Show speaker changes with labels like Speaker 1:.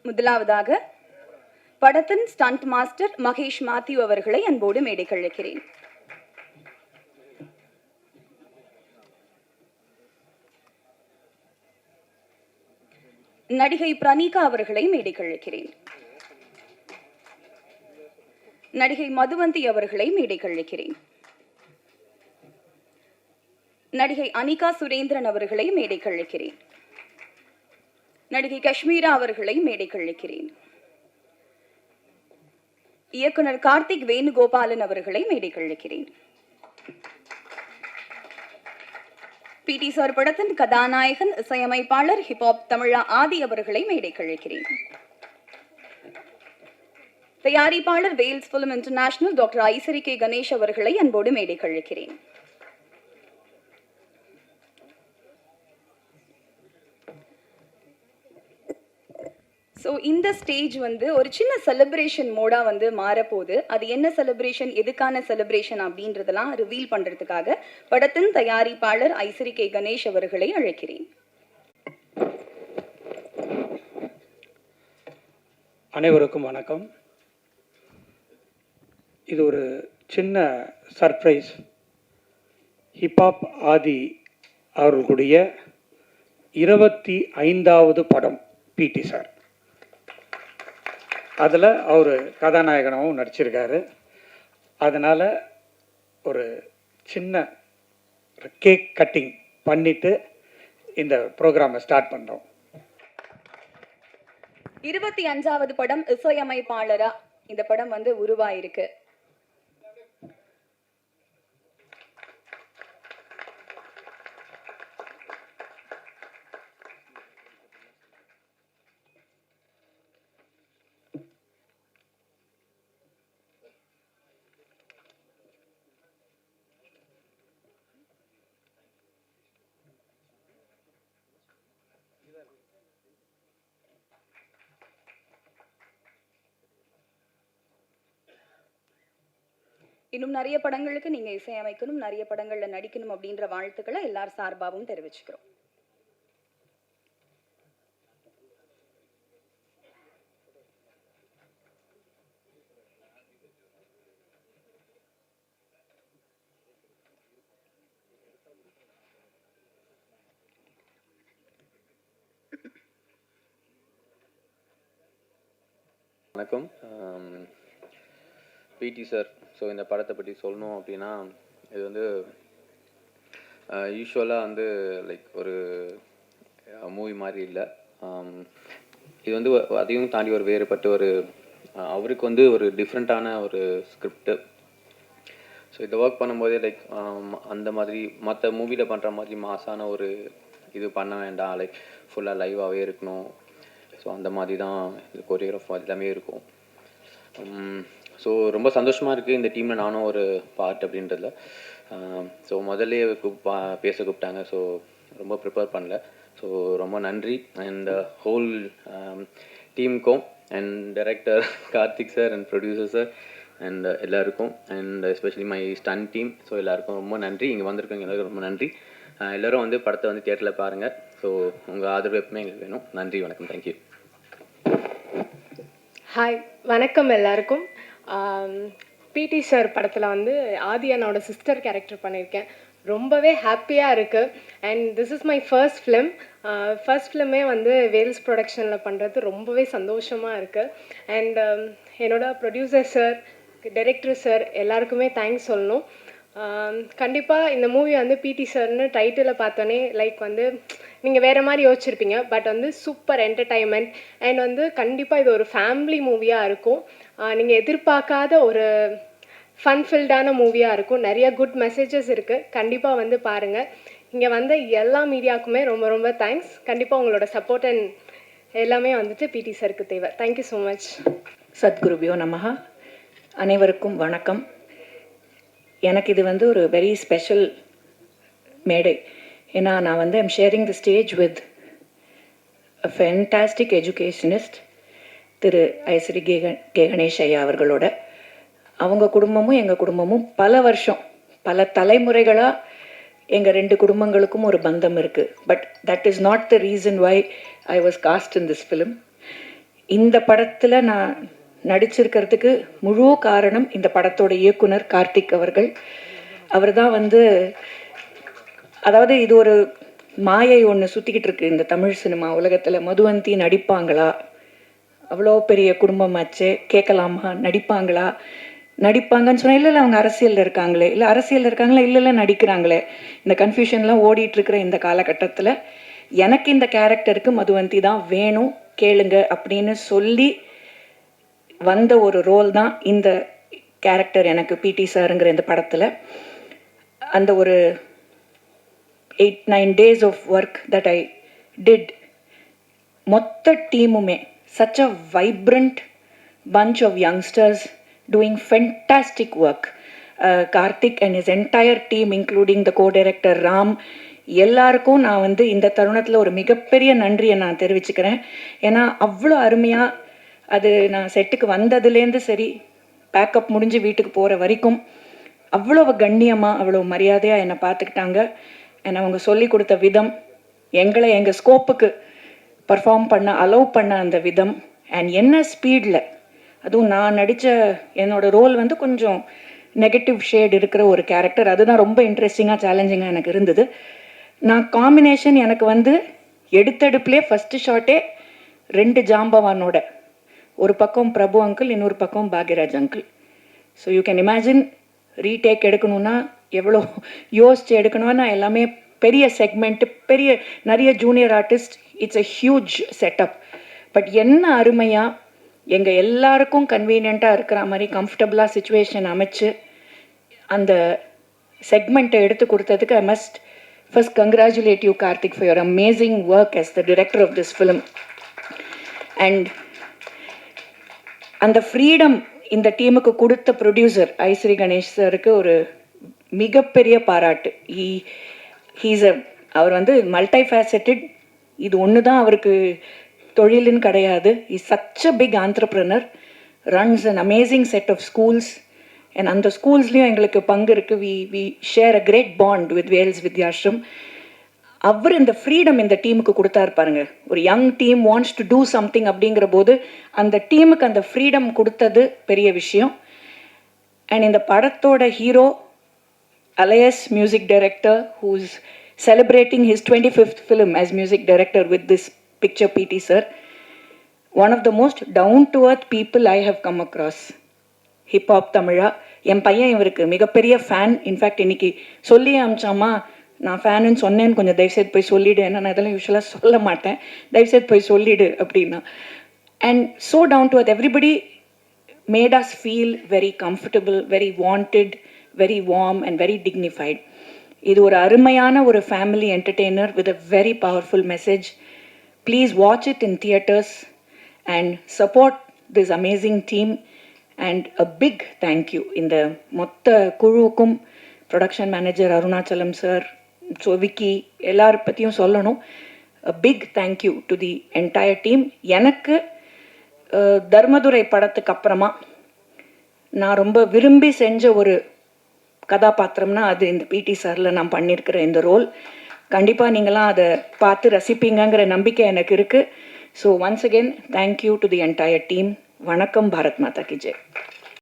Speaker 1: முதலாவதாக படத்தின் stunt master Mahesh Matthew அவர்களை அன்போடு மேடைக்கு அழைக்கிறேன். நடிகை பிரணிகா அவர்களை மேடைக்கு அழைக்கிறேன். நடிகை மதுவந்தி அவர்களை மேடைக்கு அழைக்கிறேன். நடிகை அனிகா சுரேந்திரன் அவர்களை மேடைக்கு அழைக்கிறேன். நடிகை காஷ்மீரா அவர்களை மேடைக்கு அழைக்கிறேன். இயக்குனர் கார்த்திக் வேணுகோபாலன் அவர்களை மேடைக்கு அழைக்கிறேன். பிடி சார் படத்தின் கதாநாயகன் இசையமைப்பாளர் ஹிப்ஹாப் தமிழா ஆதி அவர்களை மேடைக்கு அழைக்கிறேன். தயாரிப்பாளர் Vels film international doctor Ishari K Ganesh அவர்களை அன்போடு மேடைக்கு அழைக்கிறேன். ஸோ இந்த ஸ்டேஜ் ஒரு சின்ன செலிப்ரேஷன் மோடா மாறப்போகுது. அது என்ன செலிப்ரேஷன், எதுக்கான செலிப்ரேஷன் அப்படின்றதெல்லாம் ரிவீல் பண்ணுறதுக்காக படத்தின் தயாரிப்பாளர் ஐசரி கே கணேஷ் அவர்களை அழைக்கிறேன்.
Speaker 2: அனைவருக்கும் வணக்கம். இது ஒரு சின்ன சர்ப்ரைஸ். ஹிப்ஹாப் ஆதி அவர்களுடைய 25வது படம் பிடி சார். அதில் அவர் கதாநாயகனாகவும் நடிச்சிருக்காரு. அதனால் ஒரு சின்ன கேக் கட்டிங் பண்ணிவிட்டு இந்த ப்ரோக்ராமை ஸ்டார்ட் பண்ணுறோம்.
Speaker 1: 25வது படம் இசையமைப்பாளரா இந்த படம் உருவாயிருக்கு. இன்னும் நிறைய படங்களுக்கு நீங்க இசையமைக்கணும், நிறைய படங்கள்ல நடிக்கணும் அப்படின்ற வாழ்த்துக்களை எல்லார் சார்பாகவும் தெரிவிச்சுக்கிறோம்.
Speaker 3: வணக்கம். பிடி சார். ஸோ இந்த படத்தை பற்றி சொல்லணும் அப்படின்னா, இது யூஸ்வலாக லைக் ஒரு மூவி மாதிரி இல்லை. இது அதையும் தாண்டி ஒரு வேறுபட்ட ஒரு அவருக்கு ஒரு டிஃப்ரெண்ட்டான ஒரு ஸ்கிரிப்டு. ஸோ இதை ஒர்க் பண்ணும்போதே லைக் அந்த மாதிரி மற்ற மூவியில் பண்ணுற மாதிரி மாசான ஒரு இது பண்ண வேண்டாம், லைக் ஃபுல்லாக லைவாகவே இருக்கணும். ஸோ அந்த மாதிரி தான் இது கொரியோகிராஃப் எல்லாமே இருக்கும். ஸோ ரொம்ப சந்தோஷமாக இருக்குது இந்த டீமில் நானும் ஒரு பார்ட் அப்படின்றதுல. ஸோ முதல்ல பேச கூப்பிட்டாங்க. ஸோ ரொம்ப ப்ரிப்பேர் பண்ணல. ஸோ ரொம்ப நன்றி அண்ட் ஹோல் டீமுக்கும் and director Karthik sir and producer sir and எல்லாருக்கும் and especially my stunt team. So எல்லாருக்கும் ரொம்ப நன்றி. இங்கே வந்திருக்கவங்க எல்லாருக்கும் ரொம்ப நன்றி. எல்லோரும் படத்தை தியேட்டரில் பாருங்கள். ஸோ உங்கள் ஆதரவு எப்பவுமே எங்களுக்கு வேணும். நன்றி, வணக்கம், தேங்க்யூ.
Speaker 4: ஹாய், வணக்கம் எல்லாருக்கும். பிடி சார் படத்தில் ஆதி அண்ணாவோட சிஸ்டர் கேரக்டர் பண்ணியிருக்கேன். ரொம்பவே ஹாப்பியாக இருக்குது. And this is my first film. First ஃபிலிமே வேல்ஸ் ப்ரொடக்ஷனில் பண்ணுறது ரொம்பவே சந்தோஷமாக இருக்குது. அண்ட் என்னோட ப்ரொடியூசர் சார், டைரக்டர் சார் எல்லாருக்குமே தேங்க்ஸ் சொல்லணும். கண்டிப்பாக இந்த மூவி பிடி சார்னு டைட்டிலை பார்த்தோன்னே லைக் நீங்கள் வேறு மாதிரி யோசிச்சிருப்பீங்க. பட் சூப்பர் என்டர்டைன்மெண்ட் அண்ட் கண்டிப்பாக இது ஒரு ஃபேமிலி மூவியாக இருக்கும். நீங்கள் எதிர்பார்க்காத ஒரு ஃபன்ஃபில்டான மூவியாக இருக்கும். நிறைய குட் மெசேஜஸ் இருக்குது. கண்டிப்பாக பாருங்கள். இங்கே எல்லா மீடியாவுக்குமே ரொம்ப ரொம்ப தேங்க்ஸ். கண்டிப்பாக உங்களோட சப்போர்ட் அண்ட் எல்லாமே பிடி சாருக்கு தேவை. Thank you so much.
Speaker 5: சத்குருபியோ நமஹ. அனைவருக்கும் வணக்கம். எனக்கு இது ஒரு வெரி ஸ்பெஷல் மேடை. ஏன்னா நான் I'm sharing the stage with a fantastic educationist Thiru Ishari K Ganesh ஐயா அவர்களோட. அவங்க குடும்பமும் எங்கள் குடும்பமும் பல வருஷம், பல தலைமுறைகளாக எங்கள் ரெண்டு குடும்பங்களுக்கும் ஒரு பந்தம் இருக்குது. But that is not the reason why I was cast in this film. இந்த படத்தில் நான் நடிச்சிருக்கிறதுக்கு முழு காரணம் இந்த படத்தோட இயக்குனர் கார்த்திக் அவர்கள். அவர் தான் வந்து, அதாவது இது ஒரு மாயை ஒன்று சுற்றிக்கிட்டு இருக்கு இந்த தமிழ் சினிமா உலகத்தில். மதுவந்தி நடிப்பாங்களா, அவ்வளோ பெரிய குடும்பமாச்சு, கேட்கலாமா, நடிப்பாங்களா, நடிப்பாங்கன்னு சொன்னால் இல்லை அவங்க அரசியலில் இருக்காங்களே, இல்லை அரசியலில் இருக்காங்களே, இல்லை நடிக்கிறாங்களே, இந்த கன்ஃபியூஷன்லாம் ஓடிட்டுருக்கிற இந்த காலகட்டத்தில் எனக்கு இந்த கேரக்டருக்கு மதுவந்தி தான் வேணும், கேளுங்க அப்படின்னு சொல்லி வந்த ஒரு ரோல் தான் இந்த கேரக்டர் எனக்கு. பிடி சாருங்கிற இந்த படத்தில் அந்த ஒரு 8-9 days of work that I did, மொத்த டீமுமே such a vibrant bunch of youngsters doing fantastic work. Karthik and his entire team including the co-director Ram, எல்லாருக்கும் நான் வந்து இந்த தருணத்தில் ஒரு மிகப்பெரிய நன்றியை நான் தெரிவிச்சுக்கிறேன். ஏன்னா அவ்வளோ அருமையாக அது நான் செட்டுக்கு வந்ததுலேருந்து சரி, பேக்கப் முடிஞ்சு வீட்டுக்கு போகிற வரைக்கும் அவ்வளோ கண்ணியமாக அவ்வளோ மரியாதையாக என்னை பார்த்துக்கிட்டாங்க. என்னை அவங்க சொல்லி கொடுத்த விதம், எங்களை எங்கள் ஸ்கோப்புக்கு பர்ஃபார்ம் பண்ண அலோவ் பண்ண அந்த விதம், அண்ட் என்ன ஸ்பீடில், அதுவும் நான் நடித்த என்னோடய ரோல் வந்து கொஞ்சம் நெகட்டிவ் ஷேட் இருக்கிற ஒரு கேரக்டர். அதுதான் ரொம்ப இன்ட்ரெஸ்டிங்காக சேலஞ்சிங்காக எனக்கு இருந்தது. நான் காம்பினேஷன் எனக்கு வந்து எடுத்தடுப்புலே ஃபஸ்ட்டு ஷாட்டே 2 ஜாம்பவானோட, ஒரு பக்கம் பிரபு அங்கிள், இன்னொரு பக்கம் Bhagyaraj uncle. So you can imagine retake எடுக்கணுன்னா எவ்வளோ யோசிச்சு எடுக்கணும்னா, எல்லாமே பெரிய செக்மெண்ட்டு, பெரிய நிறைய junior artist, it's a huge setup. But என்ன அருமையாக எங்கள் எல்லாருக்கும் கன்வீனியண்ட்டாக இருக்கிற மாதிரி கம்ஃபர்டபுளாக சுச்சுவேஷன் அமைச்சு அந்த செக்மெண்ட்டை எடுத்து கொடுத்ததுக்கு I must first congratulate you Karthik for your amazing work as the director of this film. And அந்த ஃப்ரீடம் இந்த டீமுக்கு கொடுத்த ப்ரொடியூசர் ஐஸ்ரீ கணேஷ் சாருக்கு ஒரு மிகப்பெரிய பாராட்டு. அவர் வந்து மல்டி ஃபேசட்டட், இது ஒன்று தான் அவருக்கு தொழிலுன்னு கிடையாது. Such a big entrepreneur, runs an amazing set of schools, and அந்த ஸ்கூல்ஸ்லேயும் எங்களுக்கு பங்கு இருக்குது. We share a great bond with Vels Vidyashram. அவர் இந்த ஃப்ரீடம் இந்த டீமுக்கு கொடுத்தாரு பாருங்க. ஒரு young team wants to do something அப்படிங்கிற போது அந்த டீமுக்கு அந்த ஃப்ரீடம் கொடுத்தது பெரிய விஷயம். அண்ட் இந்த படத்தோட hero alias music director, who's celebrating his 25th film as music director with this picture, PT sir. One of the most down-to-earth people I have come across. Hip-hop தமிழா. என் பையன் இவருக்கு மிகப்பெரிய ஃபேன். இன்ஃபேக்ட் இன்னைக்கு சொல்லி அமிச்சாமா, நான் ஃபேனுன்னு சொன்னேன்னு கொஞ்சம் தயவுசெய்து போய் சொல்லிவிடு, ஏன்னா நான் இதெல்லாம் யூஸ்வலாக சொல்ல மாட்டேன், தயவுசெய்து போய் சொல்லிவிடு அப்படின்னா. And so down to earth, everybody made us feel very comfortable, very wanted, very warm and very dignified. இது ஒரு அருமையான ஒரு family entertainer with a very powerful message. Please watch it in theatres and support this amazing team. And a big thank you இந்த மொத்த குழுவுக்கும், production manager Arunachalam sir, so Vicky, எல்லார் பற்றியும் சொல்லணும். A big thank you to the entire team. எனக்கு தர்மதுரை படத்துக்கு அப்புறமா நான் ரொம்ப விரும்பி செஞ்ச ஒரு கதாபாத்திரம்னா அது இந்த பிடி சாரில் நான் பண்ணியிருக்கிற இந்த ரோல். கண்டிப்பாக நீங்களாம் அதை பார்த்து ரசிப்பீங்கங்கிற நம்பிக்கை எனக்கு இருக்குது. So once again thank you to the entire team. வணக்கம். பாரத் மாதா கி ஜெய்.